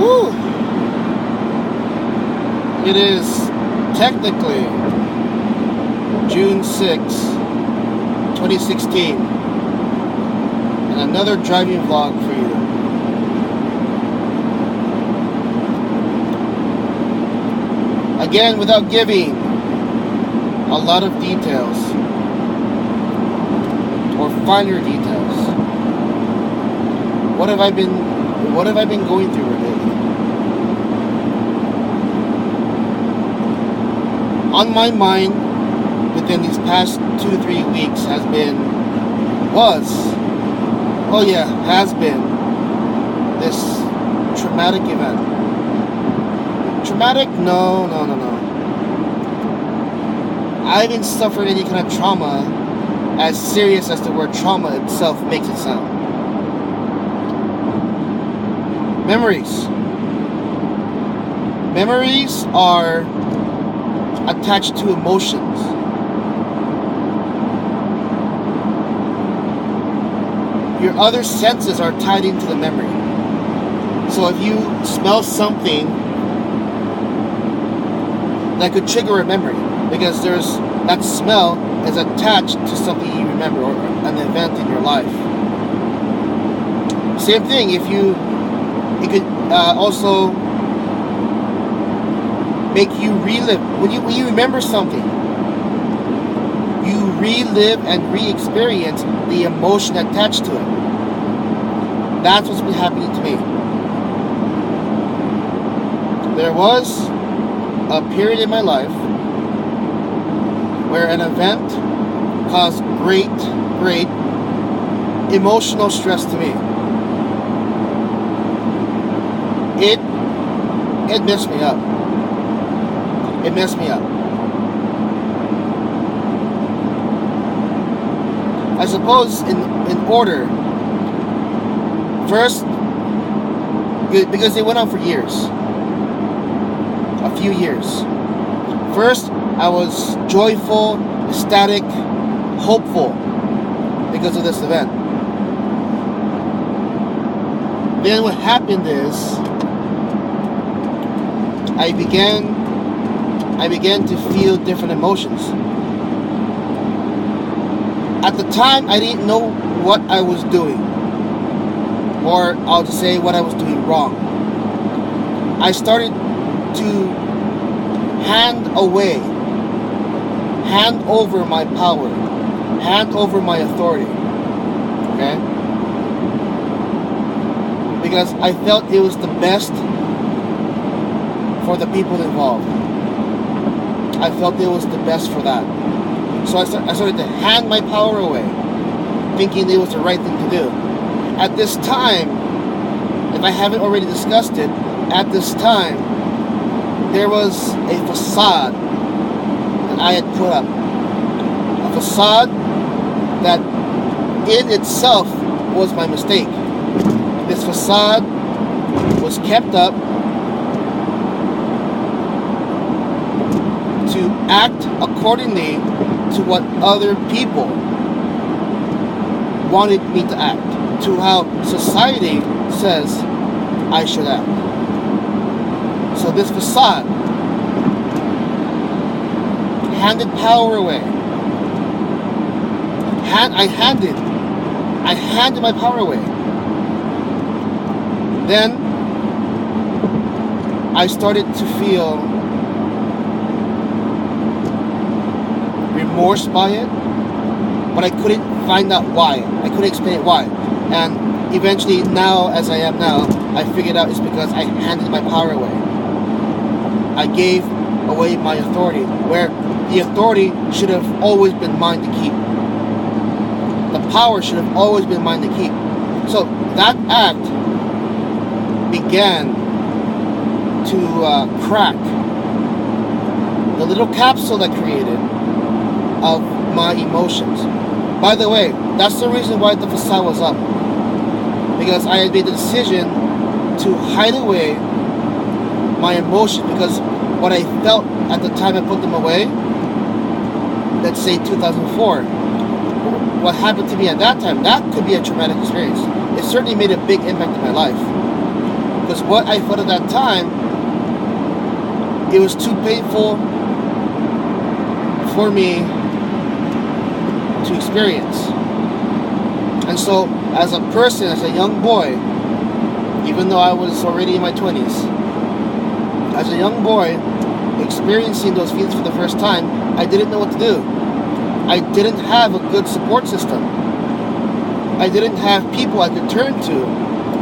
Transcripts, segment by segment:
Woo! It is technically June 6, 2016, and another driving vlog for you. Again, without giving a lot of details or finer details. What have I been going through lately? On my mind within these past 2-3 weeks has been this traumatic event. Traumatic? No. I haven't suffered any kind of trauma as serious as the word trauma itself makes it sound. Memories. Memories are attached to emotions. Your other senses are tied into the memory. So if you smell something, that could trigger a memory because that smell is attached to something you remember or an event in your life. Same thing, it could also make you relive. When you remember something, you relive and re-experience the emotion attached to it. That's what's been happening to me. There was a period in my life where an event caused great emotional stress to me. It messed me up. It messed me up. I suppose in order. First, because it went on for years. A few years. First, I was joyful, ecstatic, hopeful because of this event. Then what happened is I began to feel different emotions. At the time, I didn't know what I was doing, or I'll just say what I was doing wrong. I started to hand over my power, hand over my authority, okay? Because I felt it was the best for the people involved. I felt it was the best for that. So I started to hand my power away, thinking it was the right thing to do. At this time, if I haven't already discussed it, at this time, there was a facade that I had put up. A facade that in itself was my mistake. This facade was kept up to act accordingly to what other people wanted me to act, to how society says I should act. So this facade handed power away. I handed my power away. Then I started to feel remorse by it, but I couldn't find out why. I couldn't explain it why. And eventually, now as I am now, I figured out it's because I handed my power away. I gave away my authority, where the authority should have always been mine to keep. The power should have always been mine to keep. So that act began to crack the little capsule I created of my emotions. By the way, that's the reason why the facade was up. Because I had made the decision to hide away my emotions, because what I felt at the time I put them away, let's say 2004, what happened to me at that time, that could be a traumatic experience. It certainly made a big impact in my life. Because what I felt at that time, it was too painful for me to experience. And so, as a person, as a young boy, even though I was already in my 20s, as a young boy, experiencing those feelings for the first time, I didn't know what to do. I didn't have a good support system. I didn't have people I could turn to,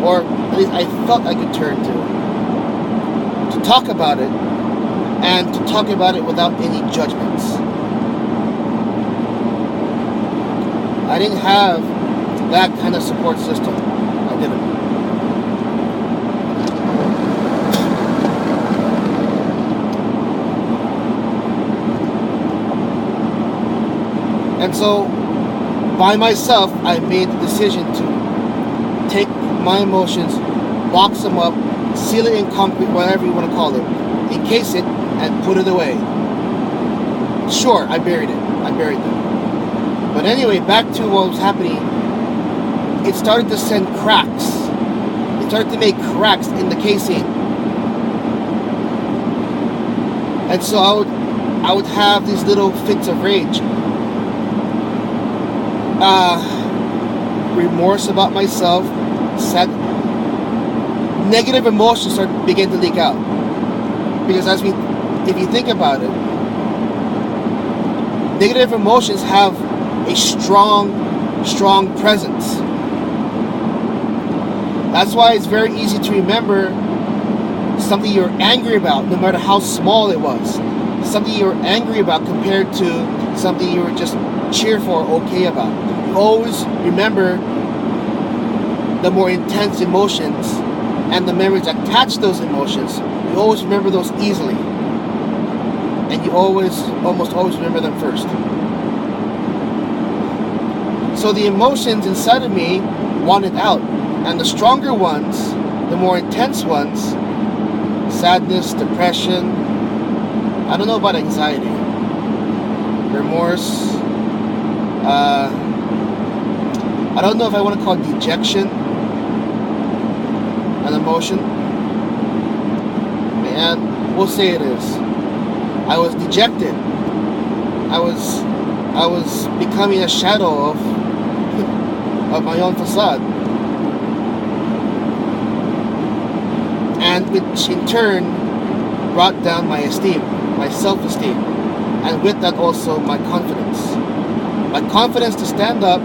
or at least I felt I could turn to talk about it, and to talk about it without any judgments. I didn't have that kind of support system. I didn't. And so, by myself, I made the decision to take my emotions, box them up, seal it in concrete, whatever you want to call it, encase it, and put it away. Sure, I buried it. I buried them. But anyway, back to what was happening. It started to send cracks. It started to make cracks in the casing. And so I would have these little fits of rage. Remorse about myself, sad, negative emotions begin to leak out. Because if you think about it, negative emotions have a strong presence. That's why it's very easy to remember something you're angry about, no matter how small it was. Something you're angry about compared to something you were just cheerful or okay about. You always remember the more intense emotions and the memories attached to those emotions. You always remember those easily. And you almost always remember them first. So the emotions inside of me wanted out. And the stronger ones, the more intense ones, sadness, depression, I don't know about anxiety, remorse, I don't know if I want to call it dejection an emotion. And we'll say it is. I was dejected. I was becoming a shadow of my own facade. And which in turn brought down my esteem, my self-esteem, and with that also my confidence. My confidence to stand up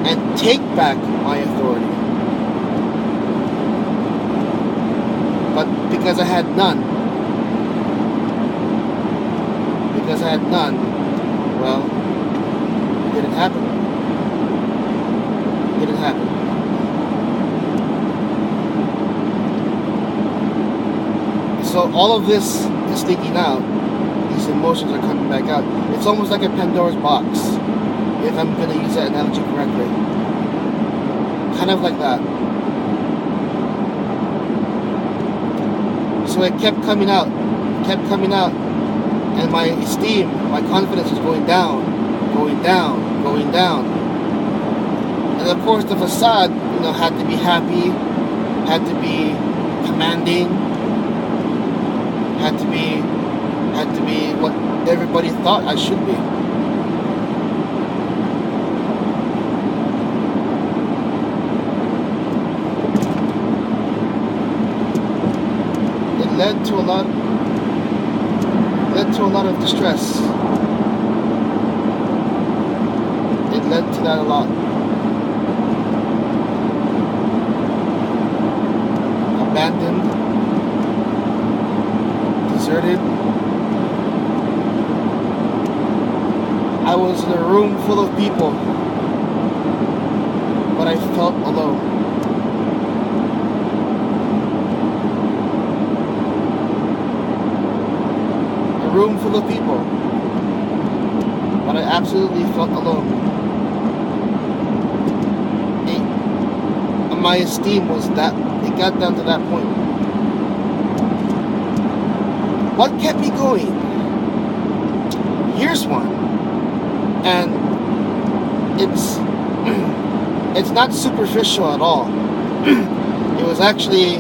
and take back my authority. But because I had none, well, it didn't happen. It didn't happen. So all of this is leaking out. These emotions are coming back out. It's almost like a Pandora's box, if I'm going to use that analogy correctly. Kind of like that. So it kept coming out, and my esteem, my confidence was going down. And of course the facade, had to be happy, had to be commanding, had to be what everybody thought I should be. It led to a lot of distress. It led to that a lot. Abandoned, deserted. I was in a room full of people, but I felt alone. A room full of people, but I absolutely felt alone. My esteem was that, it got down to that point. What kept me going? Here's one. And it's not superficial at all. It was actually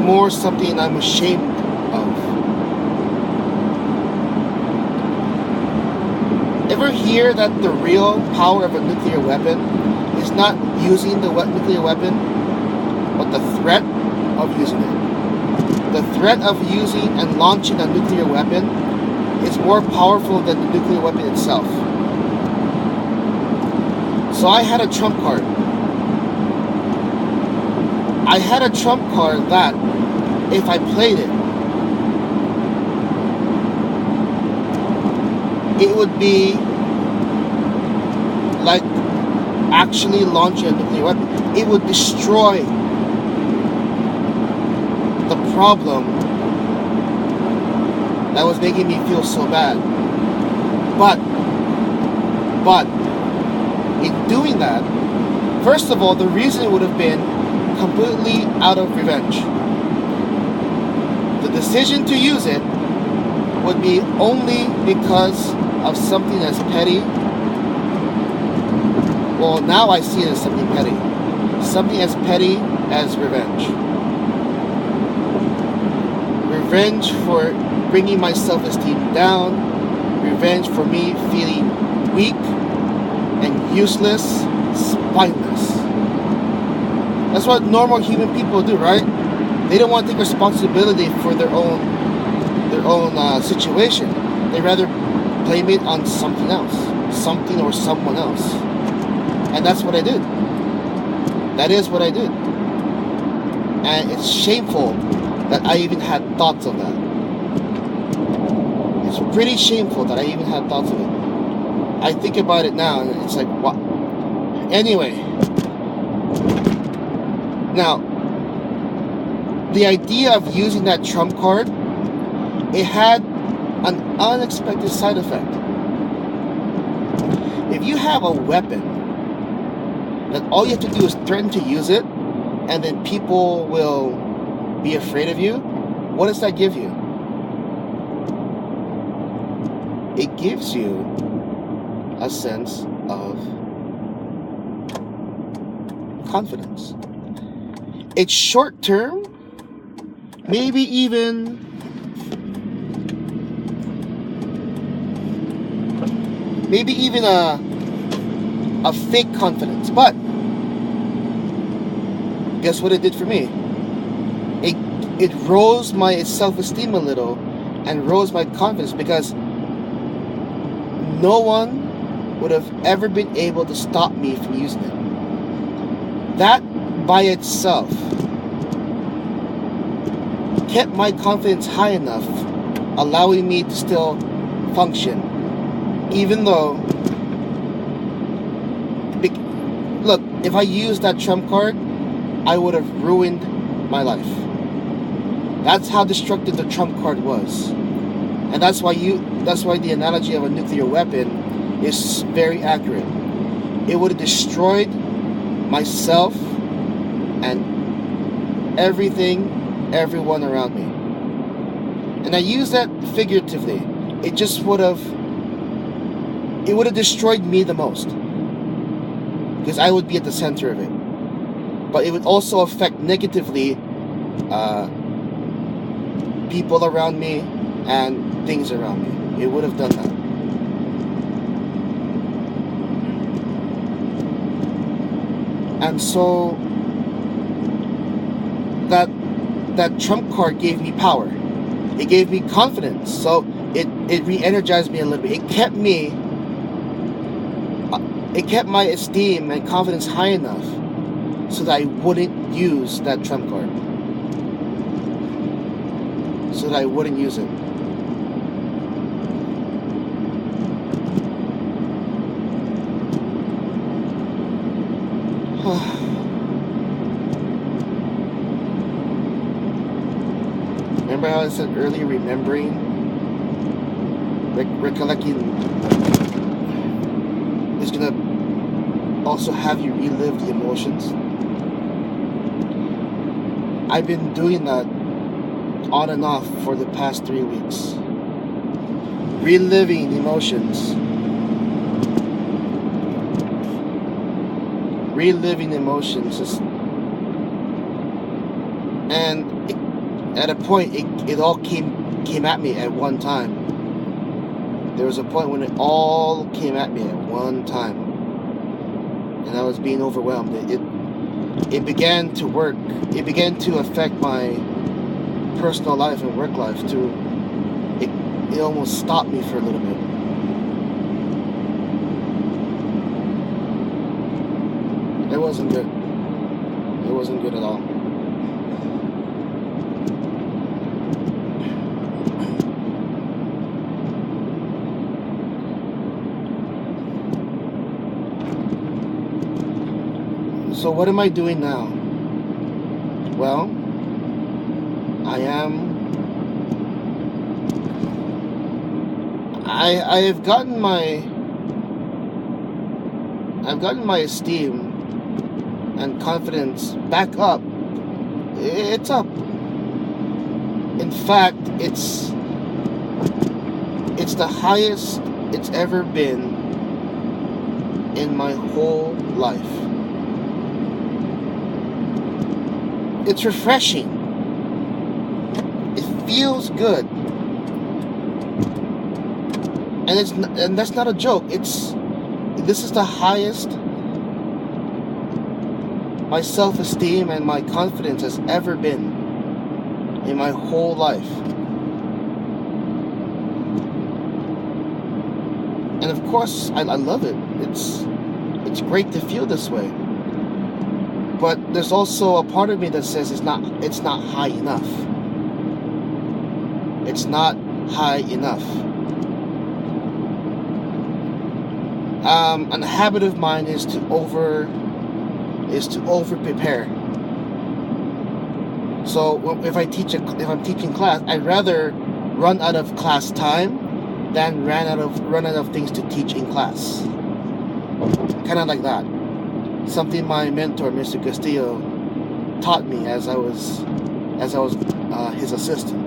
more something I'm ashamed of. Ever hear that the real power of a nuclear weapon is not using the nuclear weapon, but the threat of using it? The threat of using and launching a nuclear weapon is more powerful than the nuclear weapon itself. So I had a trump card. I had a trump card that, if I played it, it would be like actually launching a nuclear weapon. It would destroy the problem that was making me feel so bad. But in doing that, first of all, the reason would have been completely out of revenge. The decision to use it would be only because of something as petty. Well, now I see it as something petty. Something as petty as revenge. Revenge for bringing my self-esteem down. Revenge for me feeling weak and useless, spineless. That's what normal human people do, right? They don't want to take responsibility for their own situation. They rather blame it on something else, something or someone else. And that's what I did. That is what I did. And it's shameful that I even had thoughts of that. It's pretty shameful that I even had thoughts of it. I think about it now and it's like, what? Anyway. Now, the idea of using that trump card, it had an unexpected side effect. If you have a weapon that all you have to do is threaten to use it, and then people will be afraid of you, what does that give you? It gives you a sense of confidence. It's short term, maybe even a fake confidence, but guess what it did for me? It rose my self-esteem a little and rose my confidence, because no one would have ever been able to stop me from using it. That by itself kept my confidence high enough, allowing me to still function, even though, look, if I used that trump card, I would have ruined my life. That's how destructive the trump card was. And that's why the analogy of a nuclear weapon is very accurate. It would have destroyed myself and everyone around me. And I use that figuratively. It would have destroyed me the most, because I would be at the center of it. But it would also affect negatively people around me and things around me. It would have done that. And so that trump card gave me power. It gave me confidence. So it re-energized me a little bit. It kept my esteem and confidence high enough so that I wouldn't use that trump card. So that I wouldn't use it. Remember how I said earlier, remembering, recollecting is going to also have you relive the emotions. I've been doing that on and off for the past 3 weeks. Reliving emotions. Reliving emotions. And at a point, it all came at me at one time. There was a point when it all came at me at one time, and I was being overwhelmed. It began to work. It began to affect my personal life and work life too. It almost stopped me for a little bit. It wasn't good. It wasn't good at all. So what am I doing now? Well, I've gotten my esteem and confidence back up. It's up. In fact, it's the highest it's ever been in my whole life. It's refreshing. It feels good. And that's not a joke. This is the highest my self-esteem and my confidence has ever been in my whole life. And of course, I love it. It's great to feel this way. But there's also a part of me that says it's not high enough. It's not high enough. A habit of mine is to over prepare. So if I'm teaching class, I'd rather run out of class time than run out of things to teach in class. Kind of like that. Something my mentor, Mr. Castillo, taught me as I was his assistant.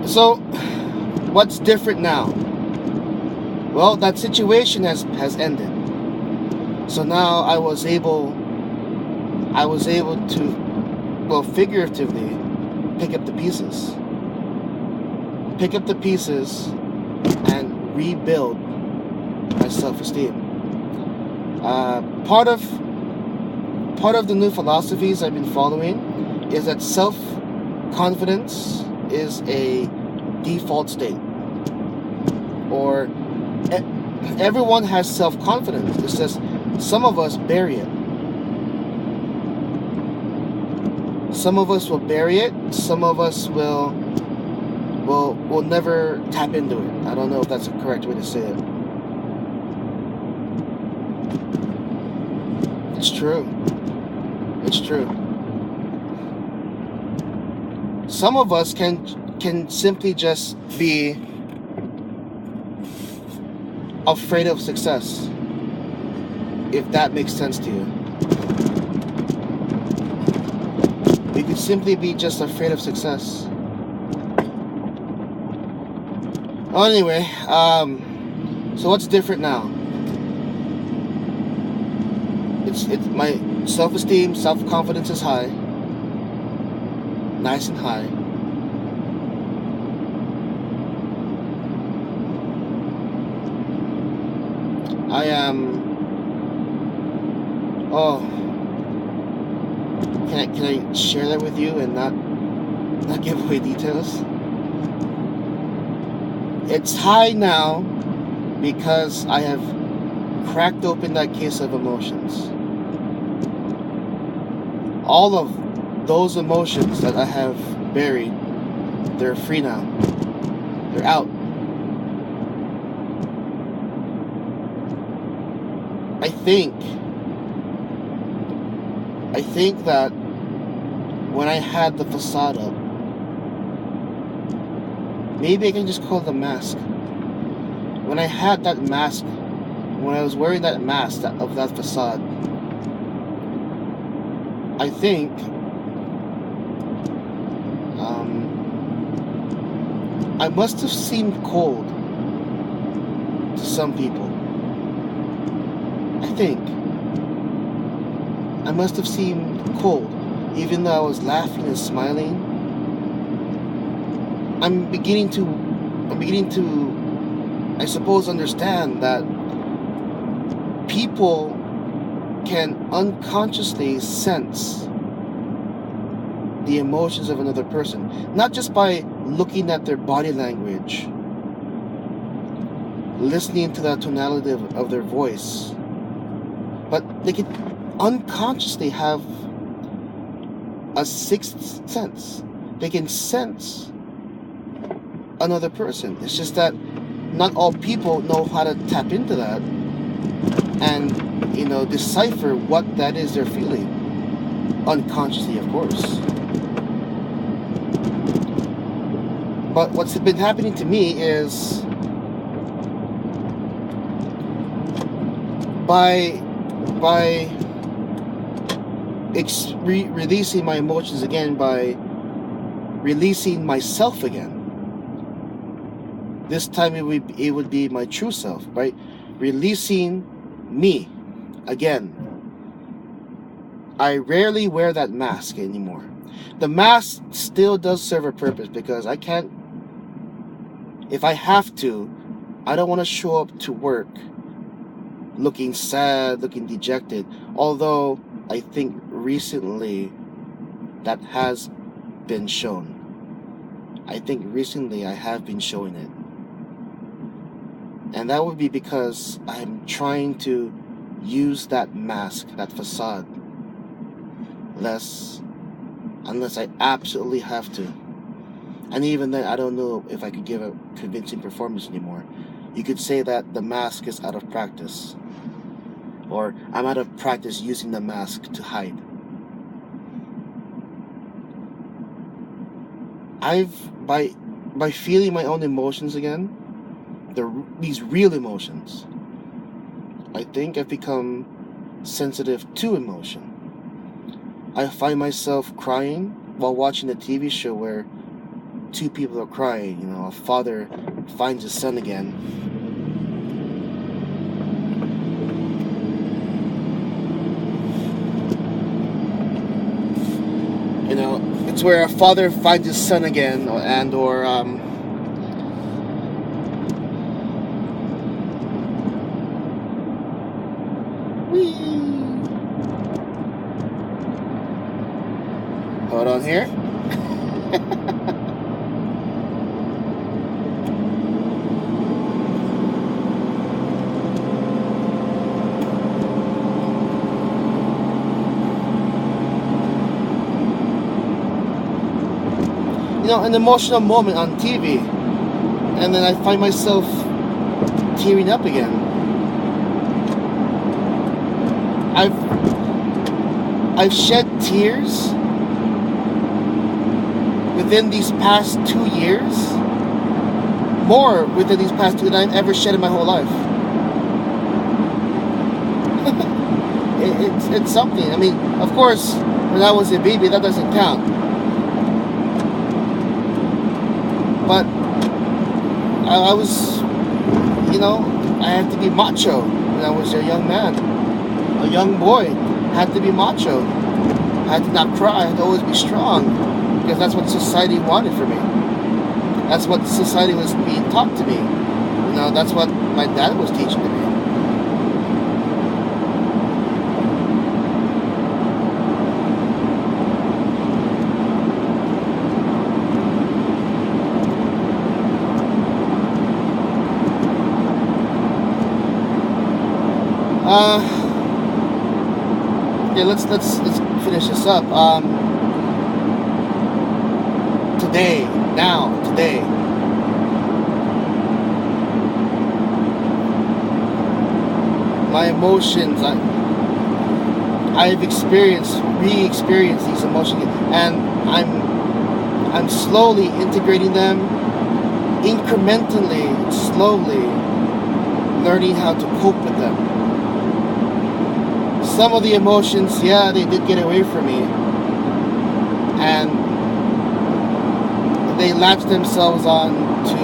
So, what's different now? Well, that situation has ended. So now I was able to, well, figuratively, pick up the pieces and rebuild my self-esteem. Part of the new philosophies I've been following is that self-confidence is a default state, or everyone has self-confidence. It's just some of us bury it. Some of us will bury it. Some of us will never tap into it. I don't know if that's the correct way to say it. It's true. It's true. Some of us can simply just be afraid of success, if that makes sense to you. We could simply be just afraid of success. Well, anyway, so what's different now? It's my self-esteem, self-confidence is high, nice and high. I am. Oh, can I share that with you and not give away details? It's high now because I have cracked open that case of emotions. All of those emotions that I have buried, they're free now. They're out. I think that when I had the facade up, maybe I can just call it a mask. When I had that mask, when I was wearing that mask of that facade, I think I must have seemed cold to some people. I think I must have seemed cold, even though I was laughing and smiling. I'm beginning to, I suppose, understand that people can unconsciously sense the emotions of another person, not just by looking at their body language, listening to the tonality of their voice, but they can unconsciously have a sixth sense. They can sense another person. It's just that not all people know how to tap into that and, decipher what that is they're feeling. Unconsciously, of course. But what's been happening to me is by releasing my emotions again, by releasing myself again. This time it would be my true self, right? Releasing me again. I rarely wear that mask anymore. The mask still does serve a purpose because I can't, if I have to, I don't want to show up to work looking sad, looking dejected. Although I think recently that has been shown. I think recently I have been showing it. And that would be because I'm trying to use that mask, that facade, less, unless I absolutely have to. And even then, I don't know if I could give a convincing performance anymore. You could say that the mask is out of practice, or I'm out of practice using the mask to hide. By feeling my own emotions again, these real emotions, I think I've become sensitive to emotion. I find myself crying while watching a TV show where two people are crying. A father finds his son again. It's where a father finds his son again, or hold on here. An emotional moment on TV, and then I find myself tearing up again. I've shed tears within these past 2 years, more within these past 2 than I've ever shed in my whole life. It's something. I mean, of course, when I was a baby, that doesn't count. But I was, I had to be macho when I was a young man, a young boy. I had to be macho. I had to not cry. I had to always be strong, because that's what society wanted for me. That's what society was being taught to me. That's what my dad was teaching to me. Let's finish this up. Today, my emotions, I've re-experienced these emotions, and I'm slowly integrating them, incrementally, slowly learning how to cope with them. Some of the emotions, they did get away from me, and they latched themselves on to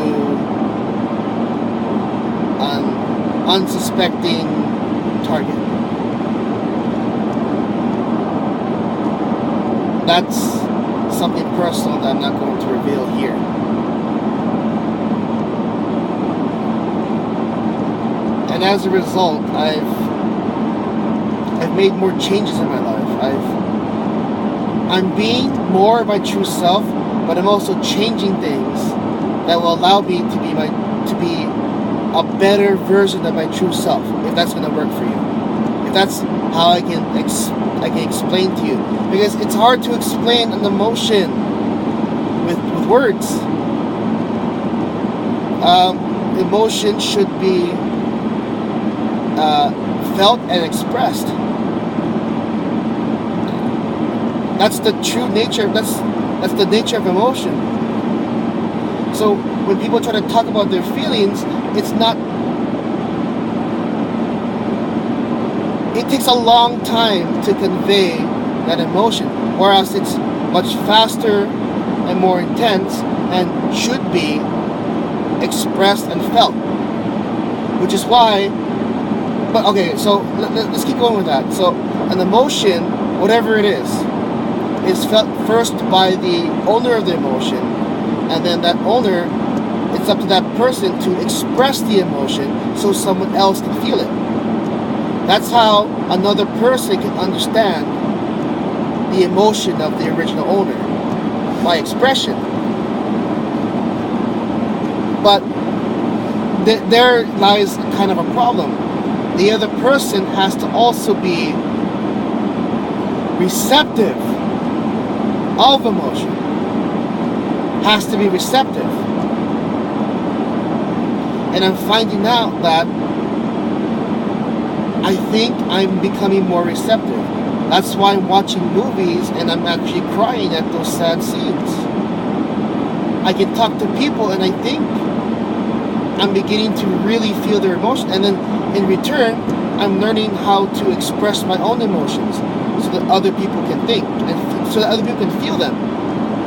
an unsuspecting target. That's something personal that I'm not going to reveal here. And as a result, I've made more changes in my life. I'm being more of my true self, but I'm also changing things that will allow me to be a better version of my true self, if that's going to work for you. If that's how I can explain to you, because it's hard to explain an emotion with words. Emotion should be felt and expressed. That's the true nature. That's the nature of emotion. So when people try to talk about their feelings, it takes a long time to convey that emotion, whereas it's much faster and more intense and should be expressed and felt. Which is why, but okay, so let's keep going with that. So an emotion, whatever it is felt first by the owner of the emotion, and then that owner, it's up to that person to express the emotion so someone else can feel it. That's how another person can understand the emotion of the original owner, by expression. But there lies kind of a problem. The other person has to also be receptive of emotion. Has to be receptive. And I'm finding out that I think I'm becoming more receptive. That's why I'm watching movies and I'm actually crying at those sad scenes. I can talk to people and I think I'm beginning to really feel their emotion, and then in return I'm learning how to express my own emotions so that other people can think and so that other people can feel them.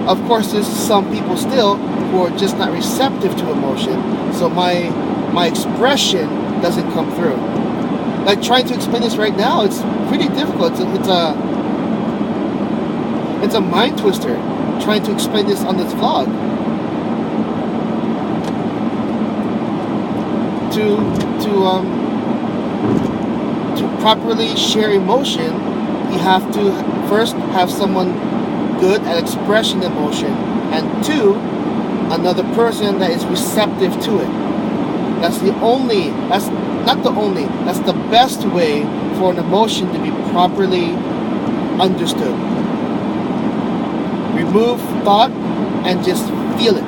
Of course, there's some people still who are just not receptive to emotion, so my expression doesn't come through. Like trying to explain this right now, it's pretty difficult. It's a mind twister trying to explain this on this vlog. To properly share emotion, you have to first have someone good at expressing emotion, and two, another person that is receptive to it. That's the best way for an emotion to be properly understood. Remove thought and just feel it.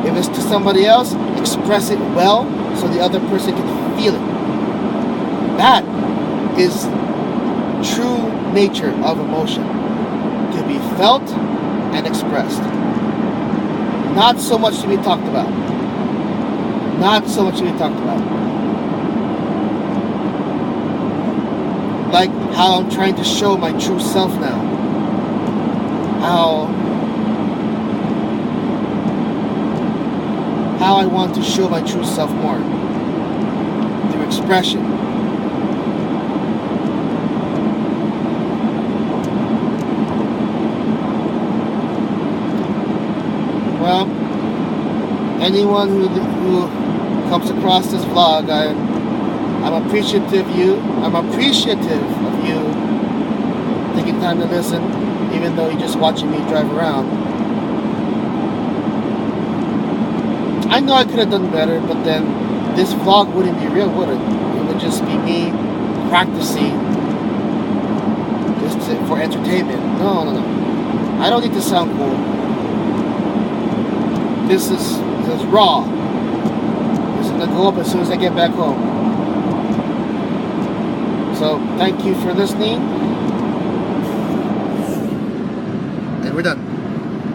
If it's to somebody else, express it well so the other person can feel it. That is true nature of emotion, to be felt and expressed. Not so much to be talked about. Not so much to be talked about. Like how I'm trying to show my true self now. How I want to show my true self more. Through expression. Well, anyone who comes across this vlog, I'm appreciative of you. I'm appreciative of you taking time to listen, even though you're just watching me drive around. I know I could have done better, but then this vlog wouldn't be real, would it? It would just be me practicing just for entertainment. No. I don't need to sound cool. This is raw. This is gonna go up as soon as I get back home. So thank you for listening, and we're done.